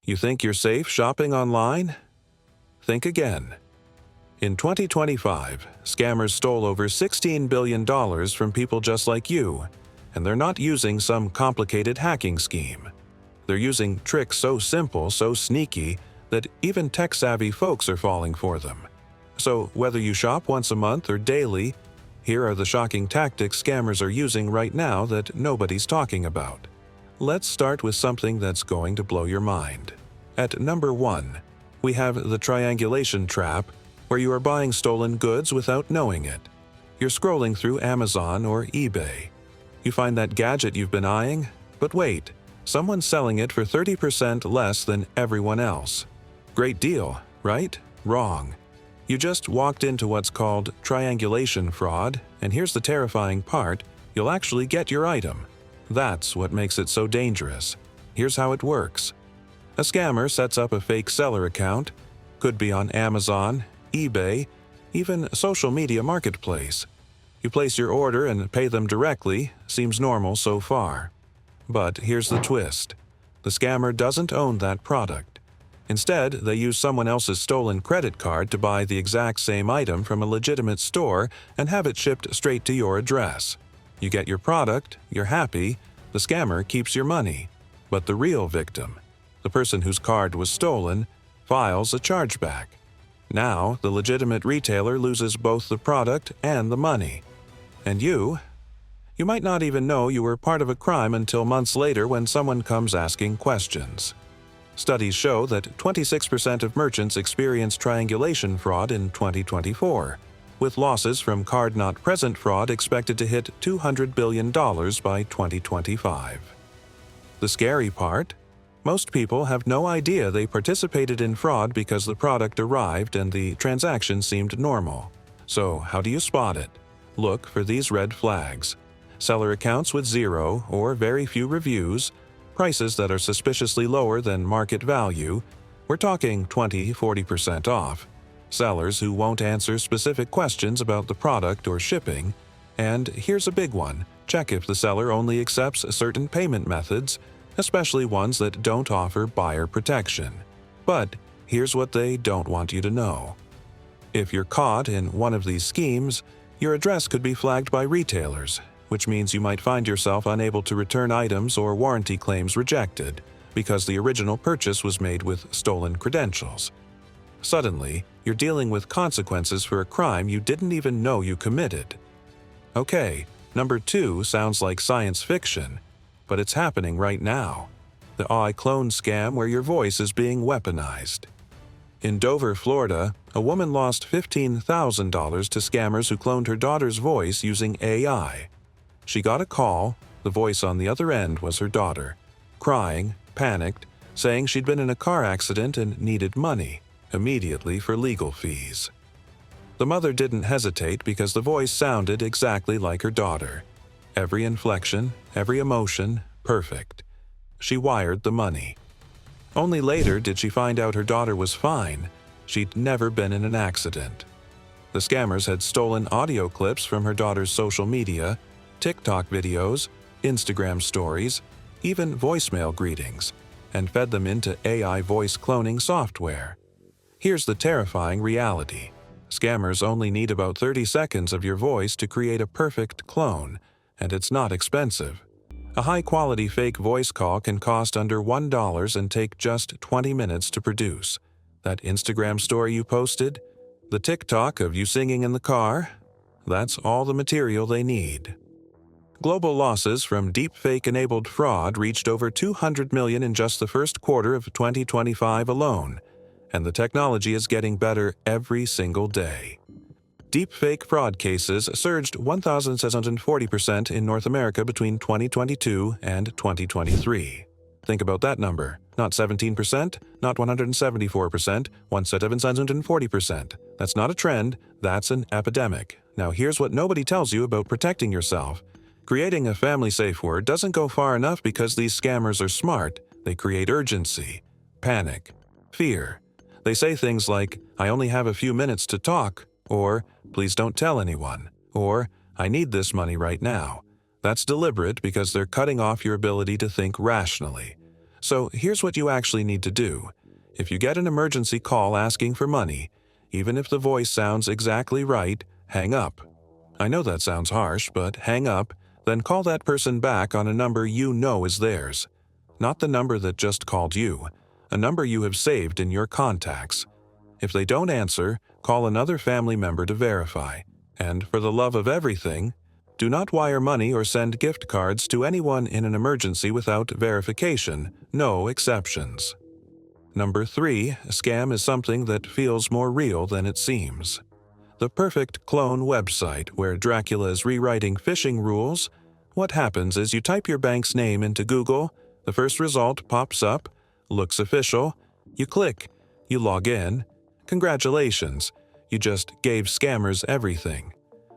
You think you're safe shopping online? Think again. In 2025, scammers stole over $16 billion from people just like you, and they're not using some complicated hacking scheme. They're using tricks so simple, so sneaky, that even tech-savvy folks are falling for them. So whether you shop once a month or daily, here are the shocking tactics scammers are using right now that nobody's talking about. Let's start with something that's going to blow your mind. At number 1, we have the triangulation trap, where you are buying stolen goods without knowing it. You're scrolling through Amazon or eBay. You find that gadget you've been eyeing, but wait, someone's selling it for 30% less than everyone else. Great deal, right? Wrong. You just walked into what's called triangulation fraud, and here's the terrifying part, you'll actually get your item. That's what makes it so dangerous. Here's how it works. A scammer sets up a fake seller account, could be on Amazon, eBay, even social media marketplace. You place your order and pay them directly, seems normal so far. But here's the twist. The scammer doesn't own that product. Instead, they use someone else's stolen credit card to buy the exact same item from a legitimate store and have it shipped straight to your address. You get your product, you're happy, the scammer keeps your money. But the real victim, the person whose card was stolen, files a chargeback. Now, the legitimate retailer loses both the product and the money. And you might not even know you were part of a crime until months later when someone comes asking questions. Studies show that 26% of merchants experienced triangulation fraud in 2024, with losses from card-not-present fraud expected to hit $200 billion by 2025. The scary part? Most people have no idea they participated in fraud because the product arrived and the transaction seemed normal. So how do you spot it? Look for these red flags. Seller accounts with 0 or very few reviews, prices that are suspiciously lower than market value, we're talking 20–40% off, sellers who won't answer specific questions about the product or shipping, and here's a big one, check if the seller only accepts certain payment methods, especially ones that don't offer buyer protection. But here's what they don't want you to know. If you're caught in one of these schemes, your address could be flagged by retailers, which means you might find yourself unable to return items or warranty claims rejected because the original purchase was made with stolen credentials. Suddenly, you're dealing with consequences for a crime you didn't even know you committed. Okay, number 2 sounds like science fiction, but it's happening right now. The iClone scam where your voice is being weaponized. In Dover, Florida, a woman lost $15,000 to scammers who cloned her daughter's voice using AI. She got a call, the voice on the other end was her daughter, crying, panicked, saying she'd been in a car accident and needed money, immediately for legal fees. The mother didn't hesitate because the voice sounded exactly like her daughter. Every inflection, every emotion, perfect. She wired the money. Only later did she find out her daughter was fine. She'd never been in an accident. The scammers had stolen audio clips from her daughter's social media, TikTok videos, Instagram stories, even voicemail greetings, and fed them into AI voice cloning software. Here's the terrifying reality. Scammers only need about 30 seconds of your voice to create a perfect clone, and it's not expensive. A high-quality fake voice call can cost under $1 and take just 20 minutes to produce. That Instagram story you posted? The TikTok of you singing in the car? That's all the material they need. Global losses from deepfake-enabled fraud reached over $200 million in just the first quarter of 2025 alone, and the technology is getting better every single day. Deepfake fraud cases surged 1,640% in North America between 2022 and 2023. Think about that number. Not 17%, not 174%, 1,740%. That's not a trend, that's an epidemic. Now here's what nobody tells you about protecting yourself. Creating a family safe word doesn't go far enough because these scammers are smart. They create urgency, panic, fear. They say things like, "I only have a few minutes to talk," or "Please don't tell anyone," or "I need this money right now." That's deliberate because they're cutting off your ability to think rationally. So here's what you actually need to do. If you get an emergency call asking for money, even if the voice sounds exactly right, hang up. I know that sounds harsh, but hang up, then call that person back on a number you know is theirs. Not the number that just called you, a number you have saved in your contacts. If they don't answer, call another family member to verify. And for the love of everything, do not wire money or send gift cards to anyone in an emergency without verification, no exceptions. Number 3, a scam is something that feels more real than it seems. The perfect clone website where Dracula is rewriting phishing rules. What happens is you type your bank's name into Google, the first result pops up, looks official, you click, you log in. Congratulations, you just gave scammers everything.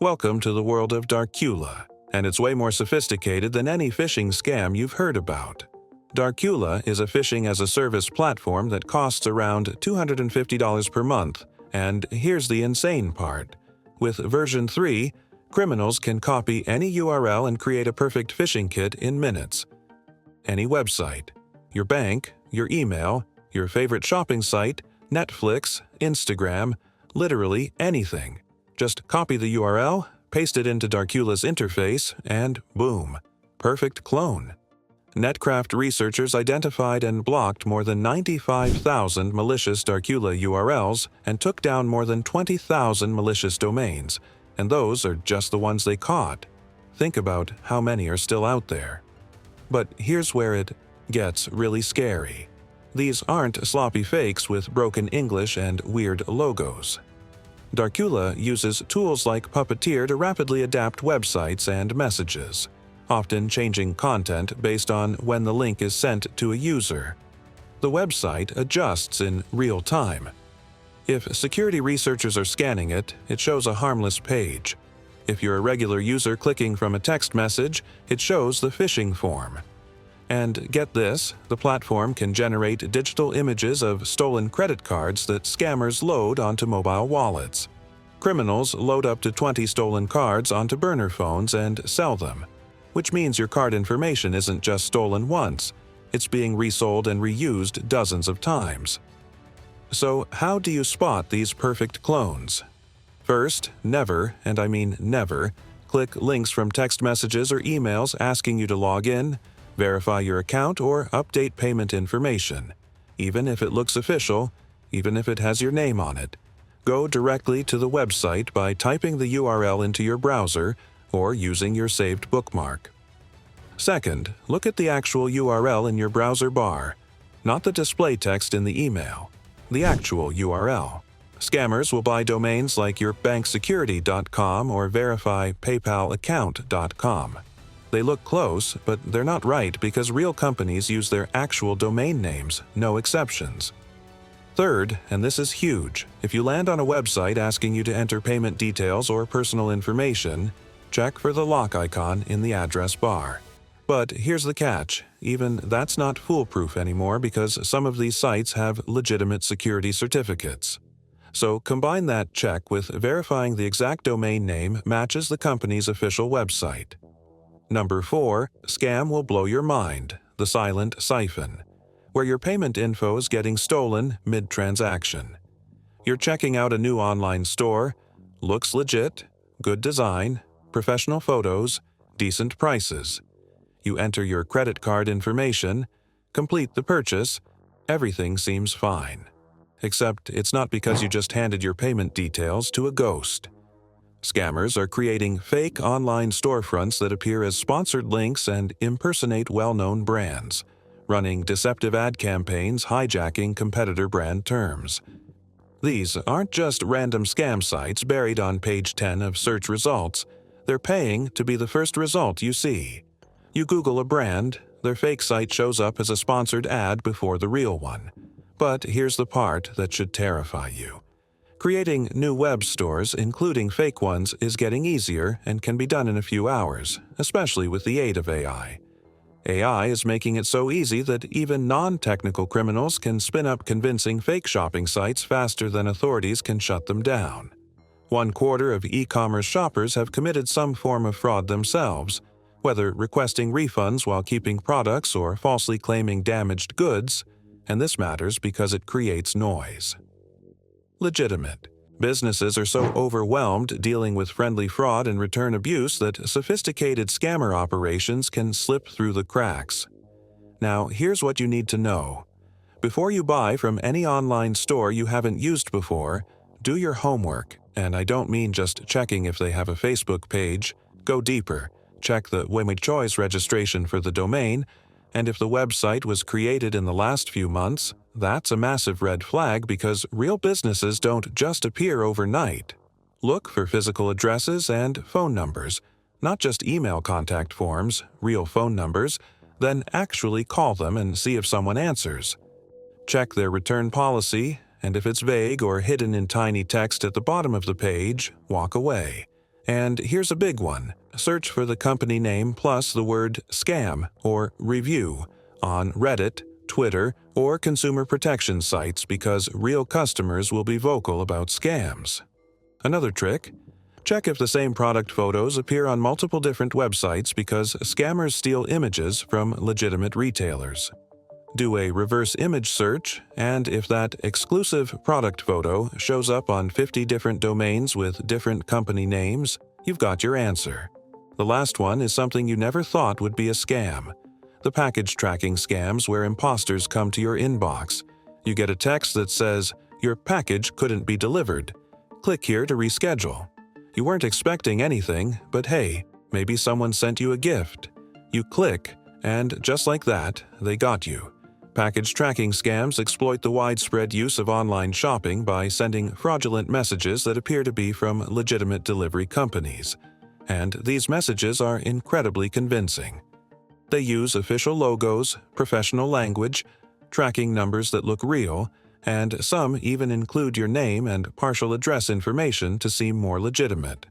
Welcome to the world of Darkula, and it's way more sophisticated than any phishing scam you've heard about. Darkula is a phishing-as-a-service platform that costs around $250 per month, and here's the insane part. With version 3, criminals can copy any URL and create a perfect phishing kit in minutes. Any website, your bank, your email, your favorite shopping site, Netflix, Instagram, literally anything. Just copy the URL, paste it into Darkula's interface, and boom, perfect clone. Netcraft researchers identified and blocked more than 95,000 malicious Darkula URLs and took down more than 20,000 malicious domains, and those are just the ones they caught. Think about how many are still out there. But here's where it gets really scary. These aren't sloppy fakes with broken English and weird logos. Darkula uses tools like Puppeteer to rapidly adapt websites and messages, often changing content based on when the link is sent to a user. The website adjusts in real time. If security researchers are scanning it, it shows a harmless page. If you're a regular user clicking from a text message, it shows the phishing form. And get this, the platform can generate digital images of stolen credit cards that scammers load onto mobile wallets. Criminals load up to 20 stolen cards onto burner phones and sell them, which means your card information isn't just stolen once, it's being resold and reused dozens of times. So how do you spot these perfect clones? First, never, and I mean never, click links from text messages or emails asking you to log in, verify your account, or update payment information. Even if it looks official, even if it has your name on it. Go directly to the website by typing the URL into your browser or using your saved bookmark. Second, look at the actual URL in your browser bar, not the display text in the email, the actual URL. Scammers will buy domains like yourbanksecurity.com or verifypaypalaccount.com. They look close, but they're not right because real companies use their actual domain names, no exceptions. Third, and this is huge, if you land on a website asking you to enter payment details or personal information, check for the lock icon in the address bar. But here's the catch, even that's not foolproof anymore because some of these sites have legitimate security certificates. So combine that check with verifying the exact domain name matches the company's official website. Number 4, scam will blow your mind, the silent siphon, where your payment info is getting stolen mid-transaction. You're checking out a new online store, looks legit, good design, professional photos, decent prices. You enter your credit card information, complete the purchase, everything seems fine. Except it's not because you just handed your payment details to a ghost. Scammers are creating fake online storefronts that appear as sponsored links and impersonate well-known brands, running deceptive ad campaigns hijacking competitor brand terms. These aren't just random scam sites buried on page 10 of search results. They're paying to be the first result you see. You Google a brand, their fake site shows up as a sponsored ad before the real one. But here's the part that should terrify you. Creating new web stores, including fake ones, is getting easier and can be done in a few hours, especially with the aid of AI. AI is making it so easy that even non-technical criminals can spin up convincing fake shopping sites faster than authorities can shut them down. 1/4 of e-commerce shoppers have committed some form of fraud themselves, whether requesting refunds while keeping products or falsely claiming damaged goods, and this matters because it creates noise. Legitimate. Businesses are so overwhelmed dealing with friendly fraud and return abuse that sophisticated scammer operations can slip through the cracks. Now, here's what you need to know. Before you buy from any online store you haven't used before, do your homework, and I don't mean just checking if they have a Facebook page. Go deeper. Check the Choice registration for the domain, and if the website was created in the last few months, that's a massive red flag because real businesses don't just appear overnight. Look for physical addresses and phone numbers, not just email contact forms, real phone numbers, then actually call them and see if someone answers. Check their return policy, and if it's vague or hidden in tiny text at the bottom of the page, walk away. And here's a big one. Search for the company name plus the word scam or review on Reddit, Twitter, or consumer protection sites because real customers will be vocal about scams. Another trick: check if the same product photos appear on multiple different websites because scammers steal images from legitimate retailers. Do a reverse image search, and if that exclusive product photo shows up on 50 different domains with different company names, you've got your answer. The last one is something you never thought would be a scam. The package tracking scams where imposters come to your inbox. You get a text that says, "Your package couldn't be delivered. Click here to reschedule." You weren't expecting anything, but hey, maybe someone sent you a gift. You click, and just like that, they got you. Package tracking scams exploit the widespread use of online shopping by sending fraudulent messages that appear to be from legitimate delivery companies. And these messages are incredibly convincing. They use official logos, professional language, tracking numbers that look real, and some even include your name and partial address information to seem more legitimate.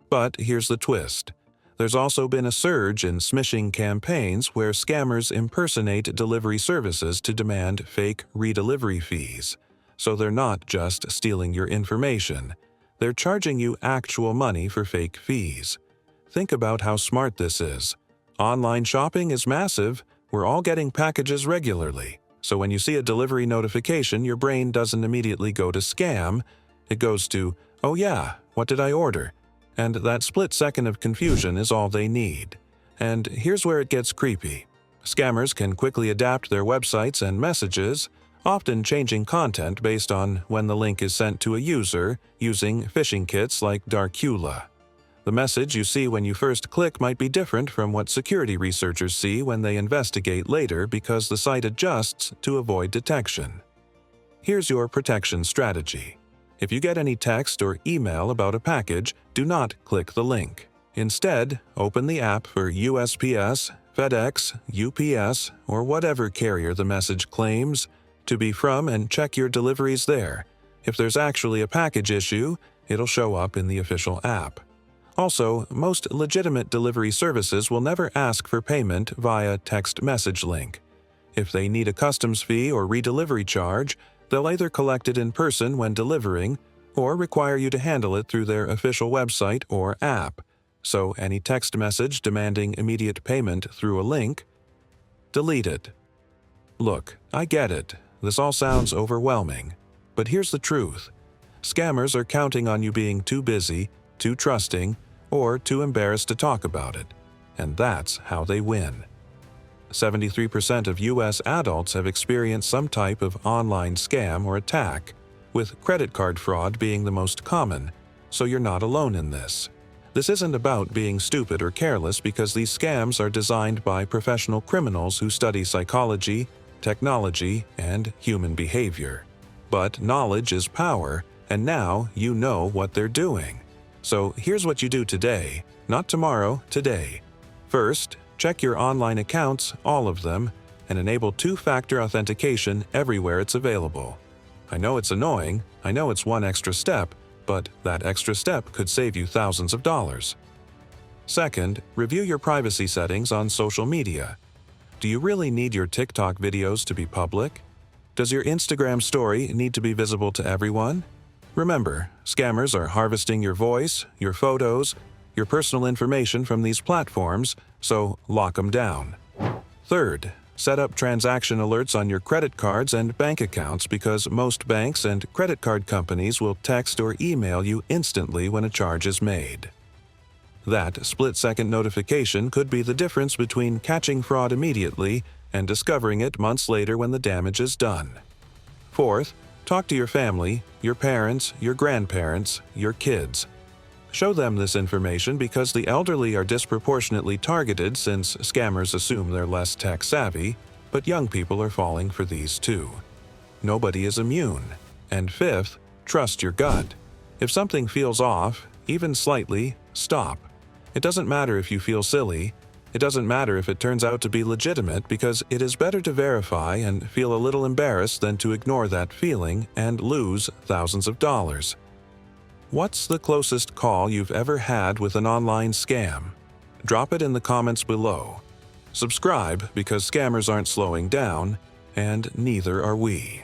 But here's the twist. There's also been a surge in smishing campaigns where scammers impersonate delivery services to demand fake redelivery fees. So they're not just stealing your information. They're charging you actual money for fake fees. Think about how smart this is. Online shopping is massive. We're all getting packages regularly. So when you see a delivery notification, your brain doesn't immediately go to scam. It goes to, "Oh yeah, what did I order?" And that split second of confusion is all they need. And here's where it gets creepy. Scammers can quickly adapt their websites and messages, often changing content based on when the link is sent to a user using phishing kits like Darkula. The message you see when you first click might be different from what security researchers see when they investigate later because the site adjusts to avoid detection. Here's your protection strategy. If you get any text or email about a package, do not click the link. Instead, open the app for USPS, FedEx, UPS, or whatever carrier the message claims to be from and check your deliveries there. If there's actually a package issue, it'll show up in the official app. Also, most legitimate delivery services will never ask for payment via text message link. If they need a customs fee or redelivery charge, they'll either collect it in person when delivering or require you to handle it through their official website or app. So any text message demanding immediate payment through a link, delete it. Look, I get it. This all sounds overwhelming. But here's the truth. Scammers are counting on you being too busy, too trusting, or too embarrassed to talk about it. And that's how they win. 73% of U.S. adults have experienced some type of online scam or attack, with credit card fraud being the most common, so you're not alone in this. This isn't about being stupid or careless because these scams are designed by professional criminals who study psychology, technology, and human behavior. But knowledge is power, and now you know what they're doing. So here's what you do today, not tomorrow, today. First, check your online accounts, all of them, and enable two-factor authentication everywhere it's available. I know it's annoying, I know it's one extra step, but that extra step could save you thousands of dollars. Second, review your privacy settings on social media. Do you really need your TikTok videos to be public? Does your Instagram story need to be visible to everyone? Remember, scammers are harvesting your voice, your photos, your personal information from these platforms, so lock them down. Third, set up transaction alerts on your credit cards and bank accounts because most banks and credit card companies will text or email you instantly when a charge is made. That split-second notification could be the difference between catching fraud immediately and discovering it months later when the damage is done. Fourth, talk to your family, your parents, your grandparents, your kids. Show them this information because the elderly are disproportionately targeted since scammers assume they're less tech-savvy, but young people are falling for these too. Nobody is immune. And fifth, trust your gut. If something feels off, even slightly, stop. It doesn't matter if you feel silly. It doesn't matter if it turns out to be legitimate because it is better to verify and feel a little embarrassed than to ignore that feeling and lose thousands of dollars. What's the closest call you've ever had with an online scam? Drop it in the comments below. Subscribe because scammers aren't slowing down, and neither are we.